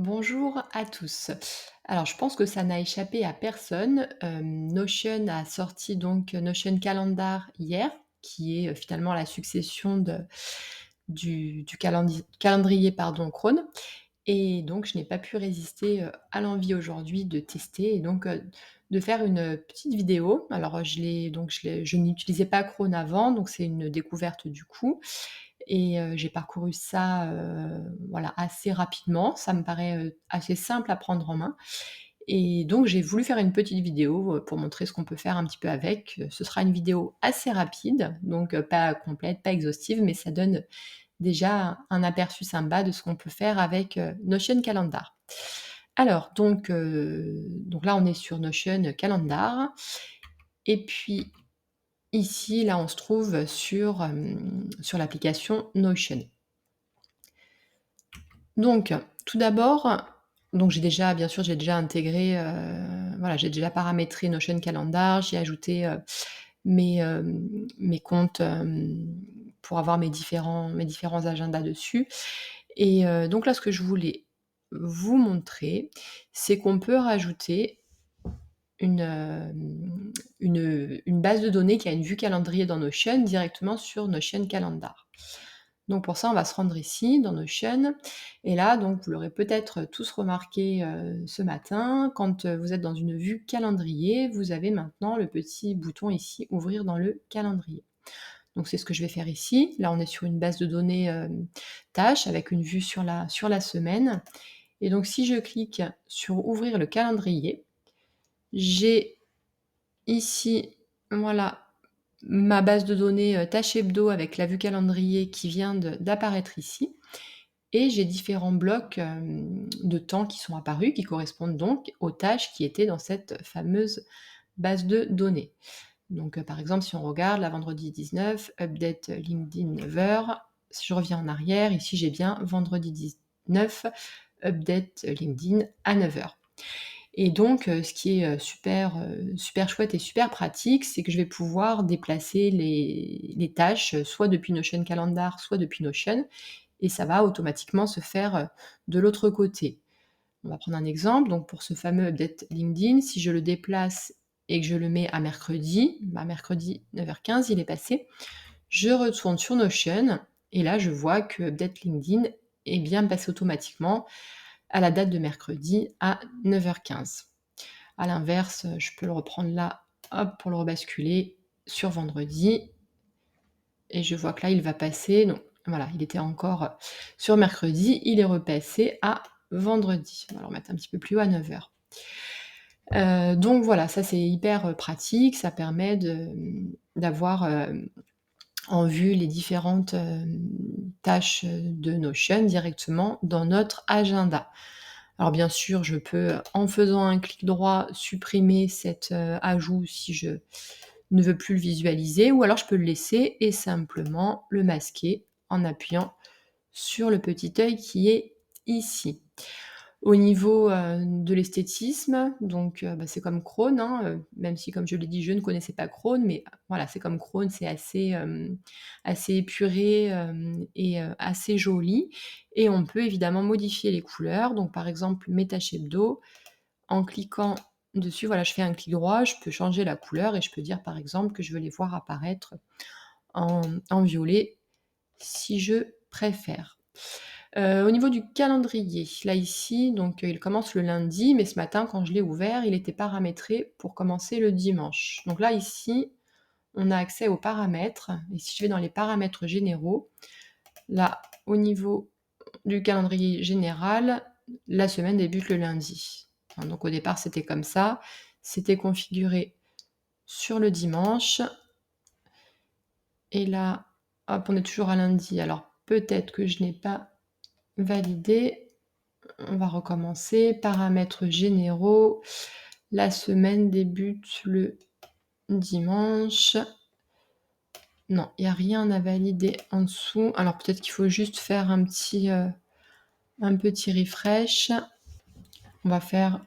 Bonjour à tous. Alors, je pense que ça n'a échappé à personne. Notion a sorti donc Notion Calendar hier, qui est finalement la succession du calendrier pardon, Chrome. Et donc, je n'ai pas pu résister à l'envie aujourd'hui de tester et donc de faire une petite vidéo. Alors, je n'utilisais pas Chrome avant, donc c'est une découverte du coup. Et j'ai parcouru ça, voilà, assez rapidement. Ça me paraît, assez simple à prendre en main et donc j'ai voulu faire une petite vidéo, pour montrer ce qu'on peut faire un petit peu avec. Ce sera une vidéo assez rapide, donc pas complète, pas exhaustive, mais ça donne déjà un aperçu sympa de ce qu'on peut faire avec, Notion Calendar. Alors donc là, on est sur Notion Calendar et puis ici, là, on se trouve sur l'application Notion. Donc, tout d'abord, donc j'ai déjà bien sûr, j'ai déjà intégré, voilà, j'ai déjà paramétré Notion Calendar, j'ai ajouté, mes comptes, pour avoir mes différents agendas dessus et donc là, ce que je voulais vous montrer, c'est qu'on peut rajouter une, une base de données qui a une vue calendrier dans Notion directement sur Notion Calendar. Donc pour ça, on va se rendre ici dans Notion et là, donc vous l'aurez peut-être tous remarqué, ce matin, quand, vous êtes dans une vue calendrier, vous avez maintenant le petit bouton ici «Ouvrir dans le calendrier». Donc c'est ce que je vais faire ici. Là, on est sur une base de données, tâches avec une vue sur la semaine et donc si je clique sur «Ouvrir le calendrier», j'ai ici, voilà, ma base de données, tâches hebdo avec la vue calendrier qui vient d'apparaître ici et j'ai différents blocs, de temps qui sont apparus, qui correspondent donc aux tâches qui étaient dans cette fameuse base de données. Donc, par exemple, si on regarde, là, vendredi 19, update LinkedIn 9 h. Si je reviens en arrière, ici, j'ai bien vendredi 19, update LinkedIn à 9 h. Et donc, ce qui est, super chouette et super pratique, c'est que je vais pouvoir déplacer les tâches, soit depuis Notion Calendar, soit depuis Notion et ça va automatiquement se faire, de l'autre côté. On va prendre un exemple, donc pour ce fameux update LinkedIn, si je le déplace et que je le mets à mercredi, bah, mercredi 9 h 15, il est passé. Je retourne sur Notion et là, je vois que update LinkedIn est bien passé automatiquement à la date de mercredi à 9 h 15. À l'inverse, je peux le reprendre là, hop, pour le rebasculer sur vendredi et je vois que là, il va passer donc voilà, il était encore sur mercredi, il est repassé à vendredi. On va le remettre un petit peu plus haut à 9 h. Donc voilà, ça c'est hyper, pratique, ça permet d'avoir, en vue les différentes, tâches, de Notion directement dans notre agenda. Alors bien sûr, je peux, en faisant un clic droit, supprimer cet, ajout si je ne veux plus le visualiser ou alors je peux le laisser et simplement le masquer en appuyant sur le petit œil qui est ici. Au niveau, de l'esthétisme, donc bah, c'est comme Chrome, hein, même si comme je l'ai dit, je ne connaissais pas Chrome, mais voilà, c'est comme Chrome, c'est assez épuré, et assez joli et on peut évidemment modifier les couleurs. Donc par exemple, mes tâches hebdo, en cliquant dessus, voilà, je fais un clic droit, je peux changer la couleur et je peux dire par exemple que je veux les voir apparaître en violet si je préfère. Au niveau du calendrier, là ici, donc il commence le lundi, mais ce matin quand je l'ai ouvert, il était paramétré pour commencer le dimanche. Donc là ici, on a accès aux paramètres et si je vais dans les paramètres généraux, là au niveau du calendrier général, la semaine débute le lundi. Hein, donc au départ c'était comme ça, c'était configuré sur le dimanche et là, hop, on est toujours à lundi. Alors peut-être que je n'ai pas validé. On va recommencer. Paramètres généraux. La semaine débute le dimanche. Non, il n'y a rien à valider en dessous. Alors peut-être qu'il faut juste faire un petit refresh. On va faire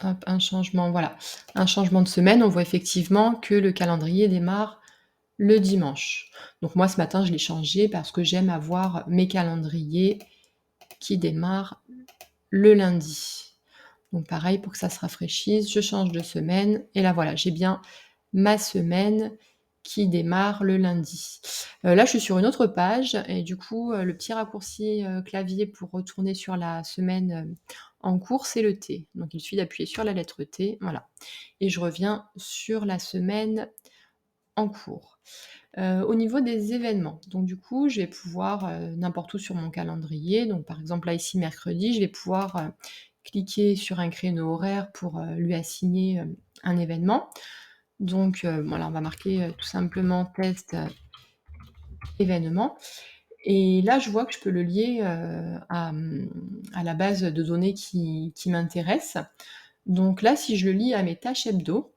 hop, un changement, voilà, un changement de semaine. On voit effectivement que le calendrier démarre le dimanche. Donc moi ce matin je l'ai changé parce que j'aime avoir mes calendriers qui démarrent le lundi. Donc pareil, pour que ça se rafraîchisse, je change de semaine et là voilà, j'ai bien ma semaine qui démarre le lundi. Là, je suis sur une autre page et du coup, le petit raccourci, clavier pour retourner sur la semaine, en cours, c'est le T. Donc il suffit d'appuyer sur la lettre T, voilà, et je reviens sur la semaine en cours. Au niveau des événements, donc du coup, je vais pouvoir, n'importe où sur mon calendrier, donc par exemple là ici mercredi, je vais pouvoir, cliquer sur un créneau horaire pour, lui assigner, un événement. Donc, voilà, on va marquer, tout simplement test, événement et là, je vois que je peux le lier, à la base de données qui m'intéresse. Donc là, si je le lie à mes tâches hebdo,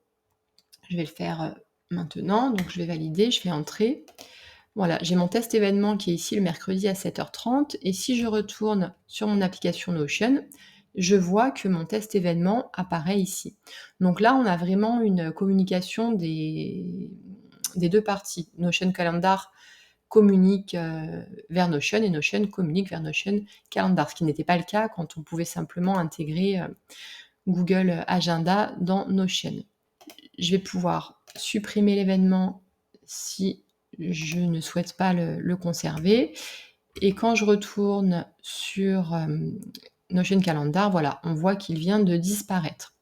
je vais le faire, maintenant, donc je vais valider, je fais entrer. Voilà, j'ai mon test événement qui est ici le mercredi à 7h30 et si je retourne sur mon application Notion, je vois que mon test événement apparaît ici. Donc là, on a vraiment une communication des 2 parties. Notion Calendar communique, vers Notion et Notion communique vers Notion Calendar, ce qui n'était pas le cas quand on pouvait simplement intégrer, Google Agenda dans Notion. Je vais pouvoir supprimer l'événement si je ne souhaite pas le conserver et quand je retourne sur, Notion Calendar, voilà, on voit qu'il vient de disparaître.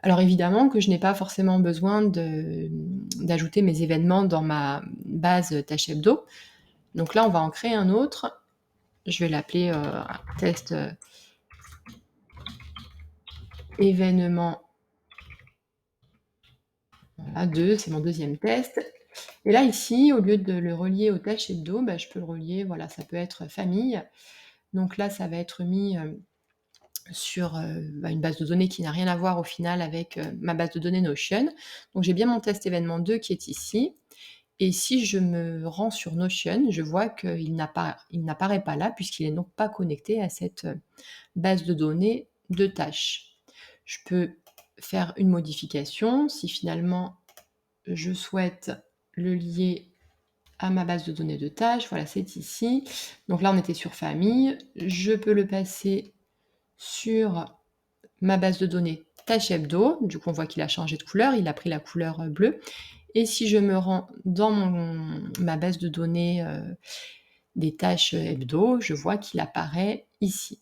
Alors évidemment que je n'ai pas forcément besoin d'ajouter mes événements dans ma base tâches hebdo. Donc là, on va en créer un autre. Je vais l'appeler, test, événement, voilà 2, c'est mon deuxième test. Et là, ici, au lieu de le relier aux tâches hebdo, bah, je peux le relier, voilà, ça peut être famille. Donc là, ça va être mis, sur, bah, une base de données qui n'a rien à voir au final avec, ma base de données Notion. Donc j'ai bien mon test événement 2 qui est ici et si je me rends sur Notion, je vois qu'il n'apparaît pas là puisqu'il est donc pas connecté à cette, base de données de tâches. Je peux faire une modification si finalement je souhaite le lier à ma base de données de tâches. Voilà, c'est ici. Donc là, on était sur famille. Je peux le passer sur ma base de données tâches hebdo. Du coup, on voit qu'il a changé de couleur. Il a pris la couleur bleue. Et si je me rends dans ma base de données des tâches hebdo, je vois qu'il apparaît ici.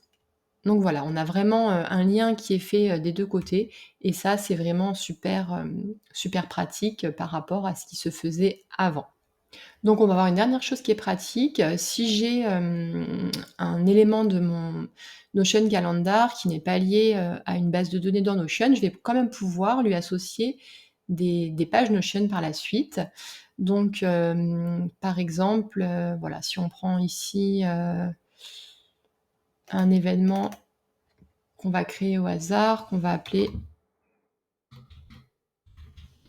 Donc voilà, on a vraiment, un lien qui est fait, des 2 côtés et ça, c'est vraiment super, super pratique, par rapport à ce qui se faisait avant. Donc on va voir une dernière chose qui est pratique, si j'ai, un élément de mon Notion Calendar qui n'est pas lié, à une base de données dans Notion, je vais quand même pouvoir lui associer des pages Notion par la suite. Donc, par exemple, voilà, si on prend ici, un événement qu'on va créer au hasard, qu'on va appeler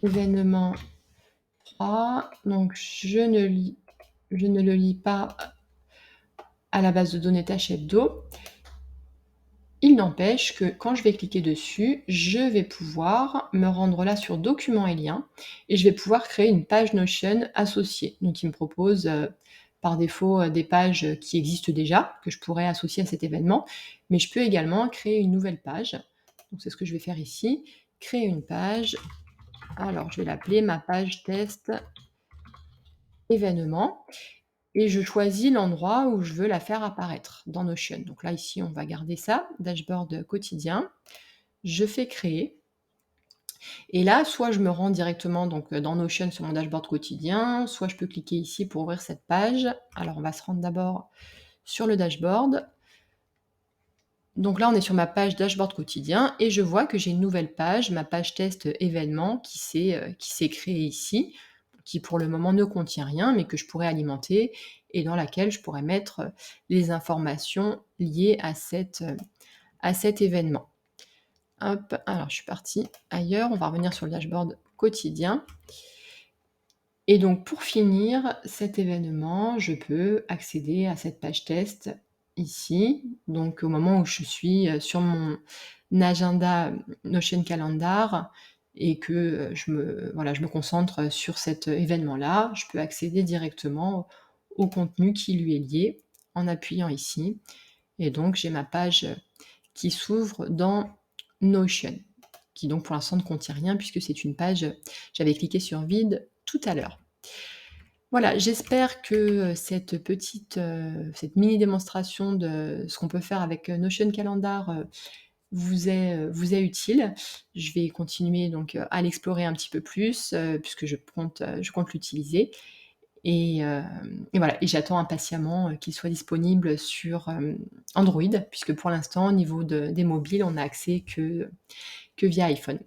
événement 3. Donc je ne le lis pas à la base de données tâches hebdo. Il n'empêche que quand je vais cliquer dessus, je vais pouvoir me rendre là sur documents et liens et je vais pouvoir créer une page Notion associée. Donc il me propose, par défaut, des pages qui existent déjà, que je pourrais associer à cet événement, mais je peux également créer une nouvelle page. Donc c'est ce que je vais faire ici, créer une page. Alors je vais l'appeler ma page test événement et je choisis l'endroit où je veux la faire apparaître dans Notion. Donc là, ici, on va garder ça, dashboard quotidien. Je fais créer et là, soit je me rends directement donc, dans Notion sur mon dashboard quotidien, soit je peux cliquer ici pour ouvrir cette page. Alors on va se rendre d'abord sur le dashboard. Donc là, on est sur ma page dashboard quotidien et je vois que j'ai une nouvelle page, ma page test événement qui s'est créée ici, qui pour le moment ne contient rien, mais que je pourrais alimenter et dans laquelle je pourrais mettre, les informations liées à cet événement. Hop, alors je suis partie ailleurs, on va revenir sur le dashboard quotidien. Et donc pour finir cet événement, je peux accéder à cette page test ici. Donc au moment où je suis, sur mon agenda Notion Calendar et que, je me concentre sur cet événement-là, je peux accéder directement au contenu qui lui est lié en appuyant ici et donc j'ai ma page qui s'ouvre dans Notion, qui donc pour l'instant ne contient rien puisque c'est une page, j'avais cliqué sur vide tout à l'heure. Voilà, j'espère que cette mini démonstration de ce qu'on peut faire avec, Notion Calendar, vous est utile. Je vais continuer donc, à l'explorer un petit peu plus, puisque je compte l'utiliser et voilà et j'attends impatiemment, qu'il soit disponible sur, Android puisque pour l'instant au niveau des mobiles, on n'a accès que via iPhone.